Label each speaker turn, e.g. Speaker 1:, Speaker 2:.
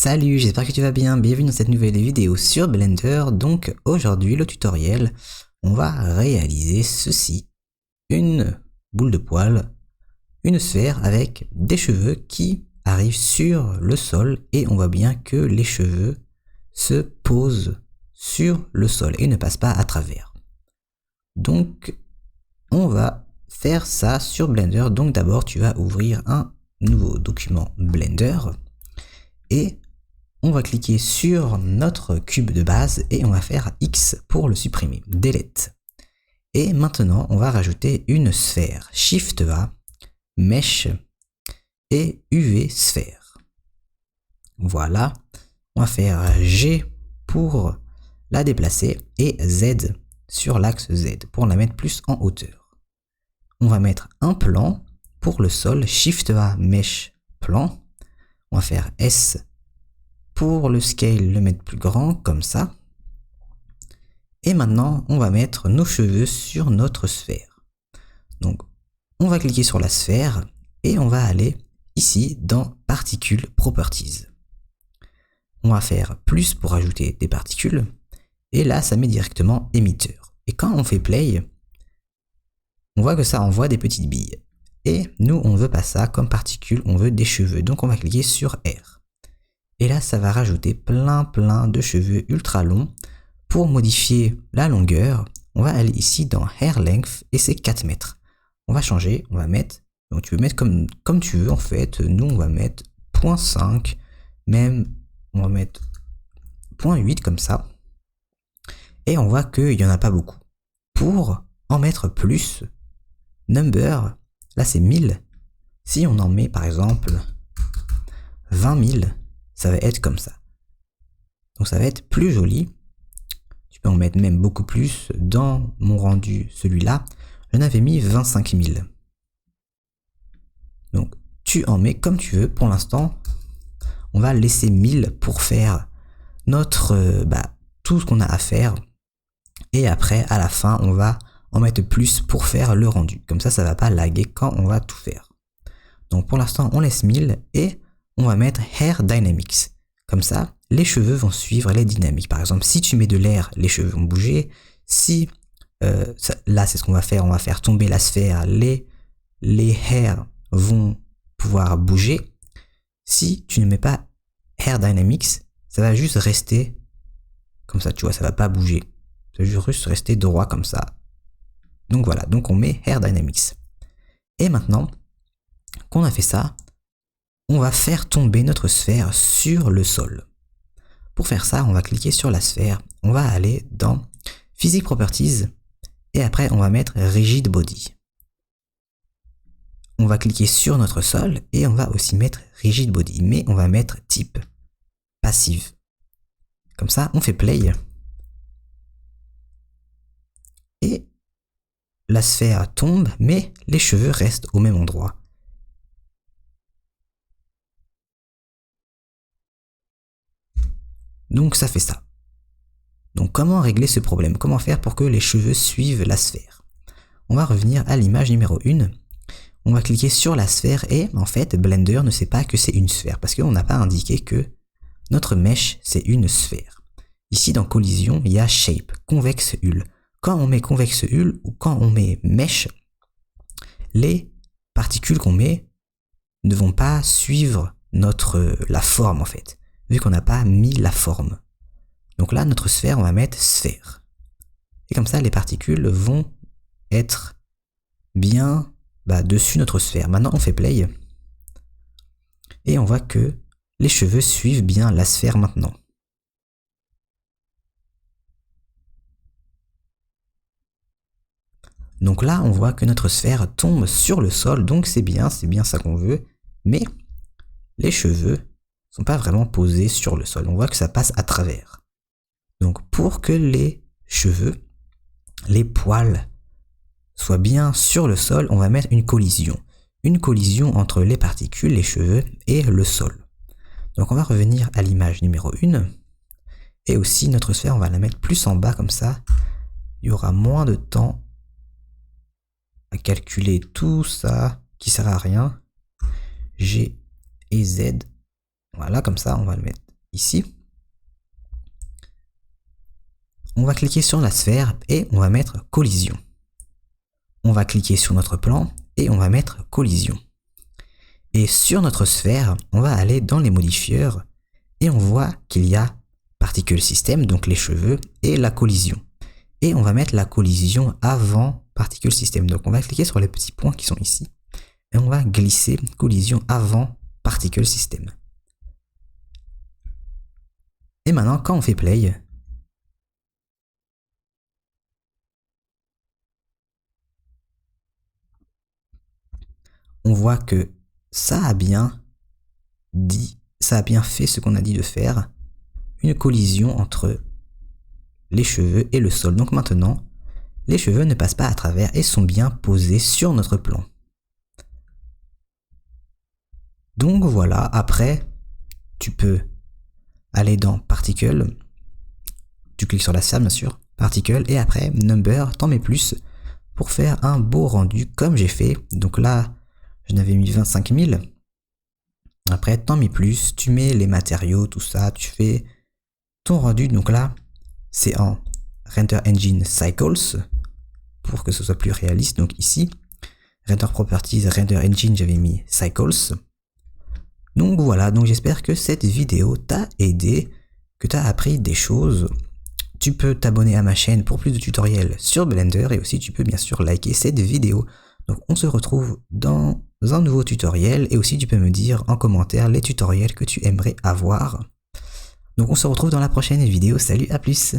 Speaker 1: Salut, j'espère que tu vas bien, bienvenue dans cette nouvelle vidéo sur Blender. Donc aujourd'hui le tutoriel, on va réaliser ceci, une boule de poil, une sphère avec des cheveux qui arrivent sur le sol et on voit bien que les cheveux se posent sur le sol et ne passent pas à travers. Donc on va faire ça sur Blender. Donc d'abord tu vas ouvrir un nouveau document Blender et on va cliquer sur notre cube de base et on va faire X pour le supprimer, delete. Et maintenant on va rajouter une sphère, Shift A, Mesh et UV sphère. Voilà, on va faire G pour la déplacer et Z sur l'axe Z pour la mettre plus en hauteur. On va mettre un plan pour le sol, Shift A, Mesh, plan. On va faire S pour le scale, le mettre plus grand, comme ça. Et maintenant, on va mettre nos cheveux sur notre sphère. Donc, on va cliquer sur la sphère et on va aller ici dans Particules Properties. On va faire plus pour ajouter des particules. Et là, ça met directement émetteur. Et quand on fait play, on voit que ça envoie des petites billes. Et nous, on veut pas ça comme particules, on veut des cheveux. Donc, on va cliquer sur R. Et là, ça va rajouter plein de cheveux ultra longs. Pour modifier la longueur, on va aller ici dans Hair Length et c'est 4 mètres. On va changer, on va mettre, donc tu peux mettre comme tu veux en fait. Nous, on va mettre 0.5, même on va mettre 0.8 comme ça. Et on voit qu'il n'y en a pas beaucoup. Pour en mettre plus, number, là c'est 1000. Si on en met par exemple 20 000, ça va être comme ça. Donc ça va être plus joli. Tu peux en mettre même beaucoup plus. Dans mon rendu, celui-là, j'en avais mis 25 000. Donc tu en mets comme tu veux. Pour l'instant, on va laisser 1000 pour faire notre tout ce qu'on a à faire. Et après, à la fin, on va en mettre plus pour faire le rendu. Comme ça, ça va pas laguer quand on va tout faire. Donc pour l'instant, on laisse 1000 et on va mettre Hair Dynamics. Comme ça, les cheveux vont suivre les dynamiques. Par exemple, si tu mets de l'air, les cheveux vont bouger. Si, là c'est ce qu'on va faire, on va faire tomber la sphère, les hairs vont pouvoir bouger. Si tu ne mets pas Hair Dynamics, ça va juste rester comme ça, tu vois, ça va pas bouger. Ça va juste rester droit comme ça. Donc voilà, donc on met Hair Dynamics. Et maintenant qu'on a fait ça, on va faire tomber notre sphère sur le sol. Pour faire ça, on va cliquer sur la sphère, on va aller dans Physics Properties et après on va mettre Rigid Body. On va cliquer sur notre sol et on va aussi mettre Rigid Body, mais on va mettre type passive. Comme ça, on fait play. Et la sphère tombe, mais les cheveux restent au même endroit. Donc ça fait ça. Donc comment régler ce problème? Comment faire pour que les cheveux suivent la sphère? On va revenir à l'image numéro 1. On va cliquer sur la sphère et en fait Blender ne sait pas que c'est une sphère parce qu'on n'a pas indiqué que notre mesh c'est une sphère. Ici dans collision il y a shape, convexe hull. Quand on met convexe hull ou quand on met mesh, les particules qu'on met ne vont pas suivre la forme en fait. Vu qu'on n'a pas mis la forme. Donc là, notre sphère, on va mettre sphère. Et comme ça, les particules vont être bien dessus notre sphère. Maintenant, on fait play. Et on voit que les cheveux suivent bien la sphère maintenant. Donc là, on voit que notre sphère tombe sur le sol. Donc c'est bien ça qu'on veut. Mais les cheveux sont pas vraiment posés sur le sol. On voit que ça passe à travers. Donc pour que les cheveux, les poils soient bien sur le sol, on va mettre une collision. Une collision entre les particules, les cheveux et le sol. Donc on va revenir à l'image numéro 1. Et aussi notre sphère, on va la mettre plus en bas comme ça. Il y aura moins de temps à calculer tout ça qui sert à rien. G et Z. Voilà, comme ça, on va le mettre ici, on va cliquer sur la sphère et on va mettre collision. On va cliquer sur notre plan et on va mettre collision. Et sur notre sphère, on va aller dans les modifieurs et on voit qu'il y a particule système, donc les cheveux, et la collision. Et on va mettre la collision avant particule système. Donc on va cliquer sur les petits points qui sont ici et on va glisser collision avant particule système. Et maintenant, quand on fait play, on voit que ça a bien fait ce qu'on a dit de faire, une collision entre les cheveux et le sol. Donc maintenant, les cheveux ne passent pas à travers et sont bien posés sur notre plan. Donc voilà, après, tu peux aller dans Particle, tu cliques sur la sphère bien sûr, Particle, et après Number, t'en mets plus pour faire un beau rendu comme j'ai fait. Donc là, je n'avais mis 25 000. Après, t'en mets plus, tu mets les matériaux, tout ça, tu fais ton rendu. Donc là, c'est en Render Engine Cycles pour que ce soit plus réaliste. Donc ici, Render Properties, Render Engine, j'avais mis Cycles. Donc voilà, donc j'espère que cette vidéo t'a aidé, que t'as appris des choses. Tu peux t'abonner à ma chaîne pour plus de tutoriels sur Blender et aussi tu peux bien sûr liker cette vidéo. Donc on se retrouve dans un nouveau tutoriel et aussi tu peux me dire en commentaire les tutoriels que tu aimerais avoir. Donc on se retrouve dans la prochaine vidéo, salut, à plus.